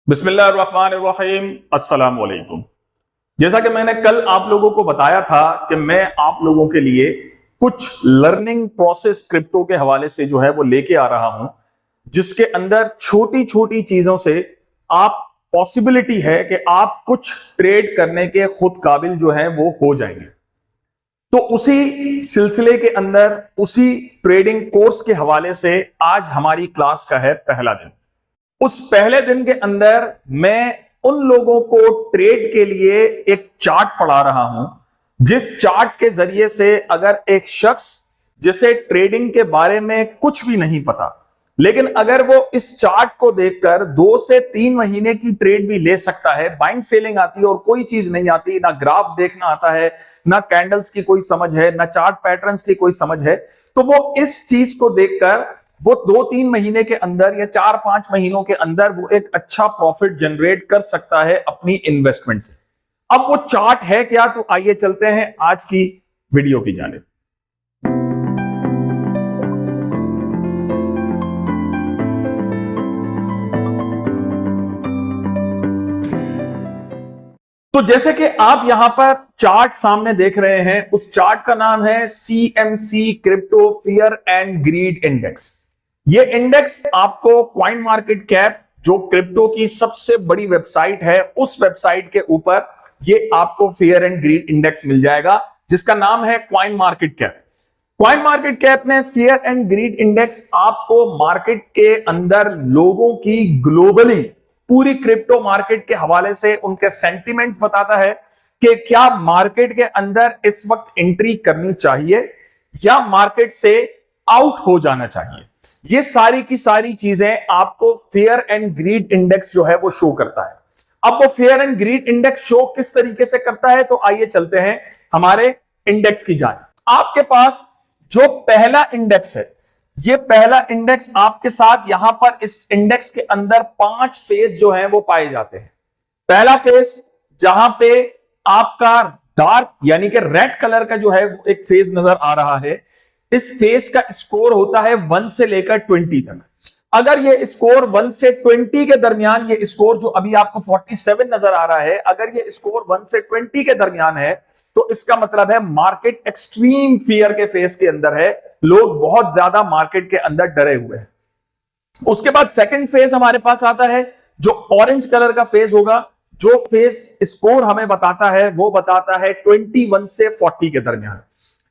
बिस्मिल्लाहिर्रहमानिर्रहीम, अस्सलाम वालेकुम। जैसा कि मैंने कल आप लोगों को बताया था कि मैं आप लोगों के लिए कुछ लर्निंग प्रोसेस क्रिप्टो के हवाले से जो है वो लेके आ रहा हूं, जिसके अंदर छोटी छोटी चीजों से आप पॉसिबिलिटी है कि आप कुछ ट्रेड करने के खुद काबिल जो है वो हो जाएंगे। तो उसी सिलसिले के अंदर उसी ट्रेडिंग कोर्स के हवाले से आज हमारी क्लास का है पहला दिन। उस पहले दिन के अंदर मैं उन लोगों को ट्रेड के लिए एक चार्ट पढ़ा रहा हूं, जिस चार्ट के जरिए से अगर एक शख्स जिसे ट्रेडिंग के बारे में कुछ भी नहीं पता, लेकिन अगर वो इस चार्ट को देखकर 2 से 3 महीने की ट्रेड भी ले सकता है। बाइंग सेलिंग आती है और कोई चीज नहीं आती, ना ग्राफ देखना आता है, ना कैंडल्स की कोई समझ है, ना चार्ट पैटर्न्स की कोई समझ है, तो वो इस चीज को देखकर वो 2-3 महीने के अंदर या 4-5 महीनों के अंदर वो एक अच्छा प्रॉफिट जनरेट कर सकता है अपनी इन्वेस्टमेंट से। अब वो चार्ट है क्या, तो आइए चलते हैं आज की वीडियो की जानिब। तो जैसे कि आप यहां पर चार्ट सामने देख रहे हैं, उस चार्ट का नाम है CMC crypto fear and greed index. ये इंडेक्स आपको कॉइन मार्केट कैप, जो क्रिप्टो की सबसे बड़ी वेबसाइट है, उस वेबसाइट के ऊपर ये आपको फियर एंड ग्रीड इंडेक्स मिल जाएगा, जिसका नाम है coin market cap. Coin market cap में फियर एंड ग्रीड इंडेक्स आपको मार्केट के अंदर लोगों की ग्लोबली पूरी क्रिप्टो मार्केट के हवाले से उनके सेंटिमेंट्स बताता है कि क्या मार्केट के अंदर इस वक्त एंट्री करनी चाहिए या मार्केट से आउट हो जाना चाहिए। ये सारी की सारी चीजें आपको फेयर एंड ग्रीड इंडेक्स जो है वो शो करता है। अब वो fair and greed index show किस तरीके से करता है, तो आइए चलते हैं हमारे इंडेक्स की जानिब। आपके पास जो पहला इंडेक्स है, ये पहला इंडेक्स आपके साथ यहां पर इस इंडेक्स के अंदर 5 फेज जो है वो पाए जाते हैं। पहला फेज जहां पे आपका डार्क यानी कि रेड कलर का जो है एक फेज नजर आ रहा है, इस फेज का स्कोर होता है 1 से लेकर 20 तक। अगर ये स्कोर 1 से 20 के दरमियान, ये स्कोर जो अभी आपको 47 नजर आ रहा है, अगर ये स्कोर 1 से 20 के दरमियान है, तो इसका मतलब है मार्केट एक्सट्रीम फियर के फेज के अंदर है, लोग बहुत ज्यादा मार्केट के अंदर डरे हुए हैं। उसके बाद सेकंड फेज हमारे पास आता है, जो ऑरेंज कलर का फेज होगा, जो फेज स्कोर हमें बताता है वो बताता है 21 से 40 के दरमियान।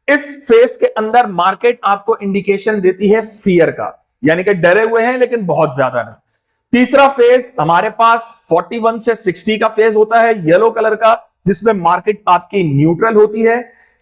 इस फेज के अंदर मार्केट आपको इंडिकेशन देती है फियर का, यानी कि डरे हुए हैं लेकिन बहुत ज्यादा नहीं। तीसरा फेज हमारे पास 41 से 60 का फेज होता है, येलो कलर का, जिसमें मार्केट आपकी न्यूट्रल होती है।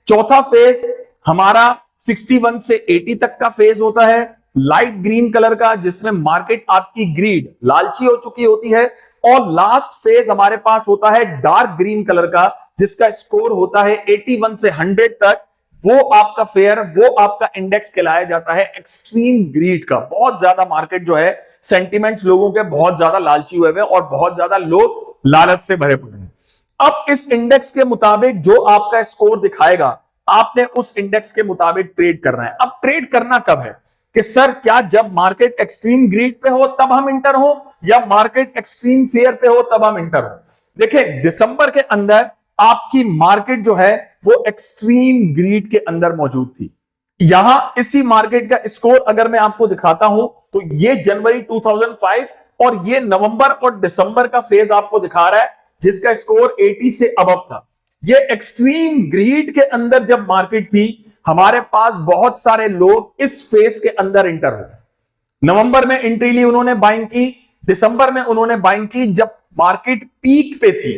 चौथा फेज हमारा 61 से 80 तक का फेज होता है, लाइट ग्रीन कलर का, जिसमें मार्केट आपकी ग्रीड लालची हो चुकी होती है। और लास्ट फेज हमारे पास होता है डार्क ग्रीन कलर का, जिसका स्कोर होता है 81 से 100 तक। वो आपका फेयर, वो आपका इंडेक्स कहलाया जाता है एक्सट्रीम ग्रीड का। बहुत ज्यादा मार्केट जो है, सेंटिमेंट्स लोगों के बहुत ज्यादा लालची हुए हैं और बहुत ज्यादा लोग लालच से भरे पड़े हैं। अब इस इंडेक्स के मुताबिक जो आपका स्कोर दिखाएगा, आपने उस इंडेक्स के मुताबिक ट्रेड करना है। अब ट्रेड करना कब है कि सर, क्या जब मार्केट एक्सट्रीम ग्रीड पे हो तब हम इंटर हो, या मार्केट एक्सट्रीम फेयर पे हो तब हम इंटर हो? देखिए, दिसंबर के अंदर आपकी मार्केट जो है वो एक्सट्रीम ग्रीड के अंदर मौजूद थी। यहां इसी मार्केट का स्कोर अगर मैं आपको दिखाता हूं, तो ये जनवरी 2005 और ये नवंबर और दिसंबर का फेज आपको दिखा रहा है, जिसका स्कोर 80 से अबव था। ये एक्सट्रीम ग्रीड के अंदर जब मार्केट थी, हमारे पास बहुत सारे लोग इस फेज के अंदर इंटर हो गए। नवंबर में एंट्री ली उन्होंने, बाइंग की। दिसंबर में उन्होंने बाइंग की जब मार्केट पीक पे थी।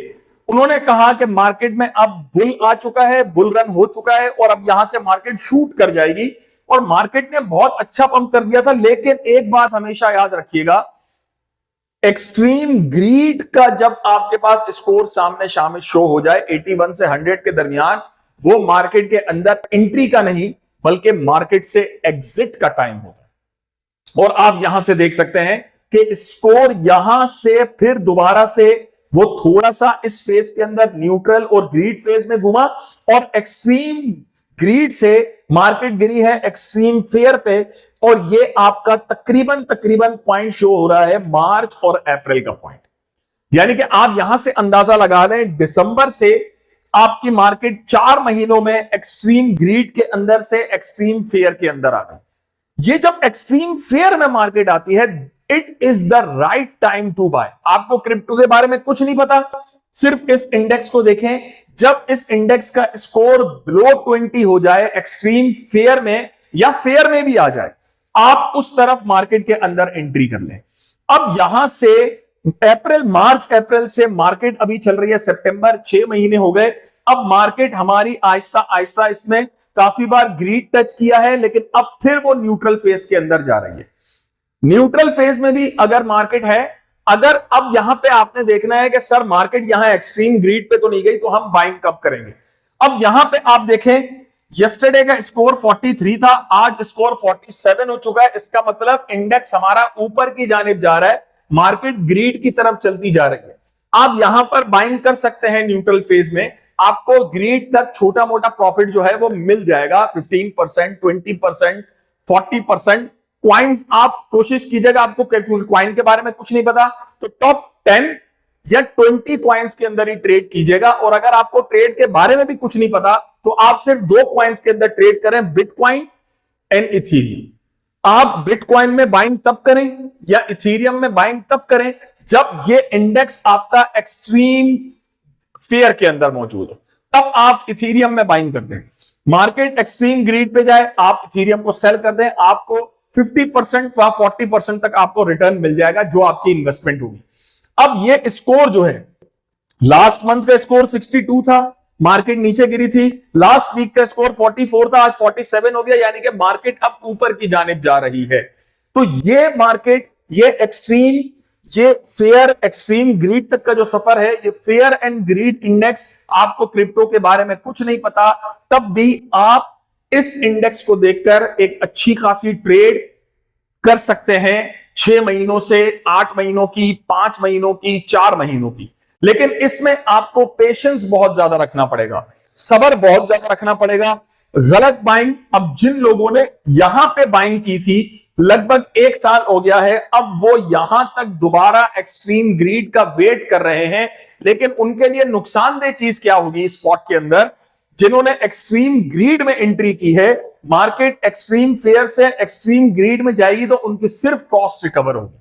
उन्होंने कहा कि मार्केट में अब बुल आ चुका है, बुल रन हो चुका है और अब यहां से मार्केट शूट कर जाएगी। और मार्केट ने बहुत अच्छा पंप कर दिया था। लेकिन एक बात हमेशा याद रखिएगा, एक्सट्रीम ग्रीड का जब आपके पास स्कोर सामने शामिल शो हो जाए 81 से 100 के दरमियान, वो मार्केट के अंदर एंट्री का नहीं बल्कि मार्केट से एग्जिट का टाइम होता है। और आप यहां से देख सकते हैं कि स्कोर यहां से फिर दोबारा से वो थोड़ा सा इस फेज के अंदर न्यूट्रल और ग्रीड फेज में घुमा और एक्सट्रीम ग्रीड से मार्केट गिरी है एक्सट्रीम फेयर पे। और ये आपका तकरीबन पॉइंट शो हो रहा है मार्च और अप्रैल का पॉइंट। यानी कि आप यहां से अंदाजा लगा लें, दिसंबर से आपकी मार्केट 4 महीनों में एक्सट्रीम ग्रीड के अंदर से एक्सट्रीम फेयर के अंदर आ गई। ये जब एक्सट्रीम फेयर में मार्केट आती है, it is the right time to buy. आपको क्रिप्टो के बारे में कुछ नहीं पता, सिर्फ इस इंडेक्स को देखें। जब इस इंडेक्स का स्कोर बिलो 20 हो जाए एक्सट्रीम फेयर में या फेयर में भी आ जाए, आप उस तरफ मार्केट के अंदर एंट्री कर लें। अब यहां से मार्च अप्रैल से मार्केट अभी चल रही है सितंबर, 6 महीने हो गए। अब मार्केट हमारी आहिस्ता आहिस्ता इसमें काफी बार ग्रीड टच किया है, लेकिन अब फिर वो न्यूट्रल फेज के अंदर जा रही है। न्यूट्रल फेज में भी अगर मार्केट है, अगर अब यहां पे आपने देखना है कि सर मार्केट यहां एक्सट्रीम ग्रीड पे तो नहीं गई, तो हम बाइंग कब करेंगे। अब यहां पे आप देखें, यस्टरडे का स्कोर 43 था, आज स्कोर 47 हो चुका है। इसका मतलब इंडेक्स हमारा ऊपर की जानिब जा रहा है, मार्केट ग्रीड की तरफ चलती जा रही है। आप यहां पर बाइंग कर सकते हैं न्यूट्रल फेज में, आपको ग्रीड तक छोटा मोटा प्रॉफिट जो है वो मिल जाएगा, 15%, 20%, 40%। क्वाइंस आप कोशिश कीजिएगा, आपको क्वाइन के बारे में कुछ नहीं पता तो टॉप 10 या 20 क्वाइंस के अंदर ही ट्रेड कीजिएगा। और अगर आपको ट्रेड के बारे में भी कुछ नहीं पता तो आप सिर्फ 2 क्वाइंस के अंदर ट्रेड करें, बिटकॉइन एंड इथीरियम। आप बिटकॉइन में बाइंग तब करें या इथीरियम में बाइंग तब करें जब ये इंडेक्स आपका एक्सट्रीम फेयर के अंदर मौजूद हो, तब आप इथीरियम में बाइंग कर दें। मार्केट एक्सट्रीम ग्रीड पे जाए, आप इथीरियम को सेल कर दें, आपको 50% या 40% तक आपको रिटर्न मिल जाएगा जो आपकी इन्वेस्टमेंट होगी। अब ये स्कोर जो है, लास्ट मंथ का स्कोर 62 था, मार्केट नीचे गिरी थी। लास्ट वीक का स्कोर 44 था, आज 47 हो गया, यानी कि मार्केट अब ऊपर की जानिब जा रही है। तो ये मार्केट, ये एक्सट्रीम, ये फेयर एक्सट्रीम ग्रीड तक का जो सफर है, ये फेयर एंड ग्रीड इंडेक्स, आपको क्रिप्टो के बारे में कुछ नहीं पता तब भी आप इस इंडेक्स को देखकर एक अच्छी खासी ट्रेड कर सकते हैं, 6 महीनों से 8 महीनों की, 5 महीनों की, 4 महीनों की। लेकिन इसमें आपको पेशेंस बहुत ज्यादा रखना पड़ेगा, सब्र बहुत ज्यादा रखना पड़ेगा। गलत बाइंग, अब जिन लोगों ने यहां पे बाइंग की थी, लगभग 1 साल हो गया है, अब वो यहां तक दोबारा एक्सट्रीम ग्रीड का वेट कर रहे हैं। लेकिन उनके लिए नुकसानदेह चीज क्या होगी स्पॉट के अंदर, जिन्होंने एक्सट्रीम ग्रीड में एंट्री की है, मार्केट एक्सट्रीम फेयर से एक्सट्रीम ग्रीड में जाएगी तो उनकी सिर्फ कॉस्ट रिकवर होगी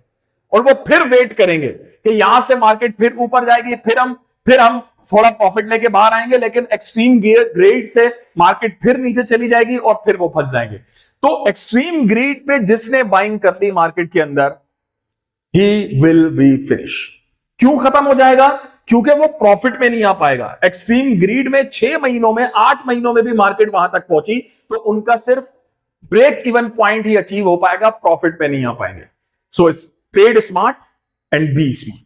और वो फिर वेट करेंगे कि यहां से मार्केट फिर ऊपर जाएगी, फिर हम थोड़ा प्रॉफिट लेके बाहर आएंगे, लेकिन एक्सट्रीम ग्रीड से मार्केट फिर नीचे चली जाएगी और फिर वो फंस जाएंगे। तो एक्सट्रीम ग्रीड पे जिसने बाइंग कर ली मार्केट के अंदर, ही विल बी फिनिश। क्यों खत्म हो जाएगा? क्योंकि वो प्रॉफिट में नहीं आ पाएगा। एक्सट्रीम ग्रीड में 6 महीनों में, 8 महीनों में भी मार्केट वहां तक पहुंची तो उनका सिर्फ ब्रेक इवन पॉइंट ही अचीव हो पाएगा, प्रॉफिट में नहीं आ पाएंगे। So trade smart and be smart.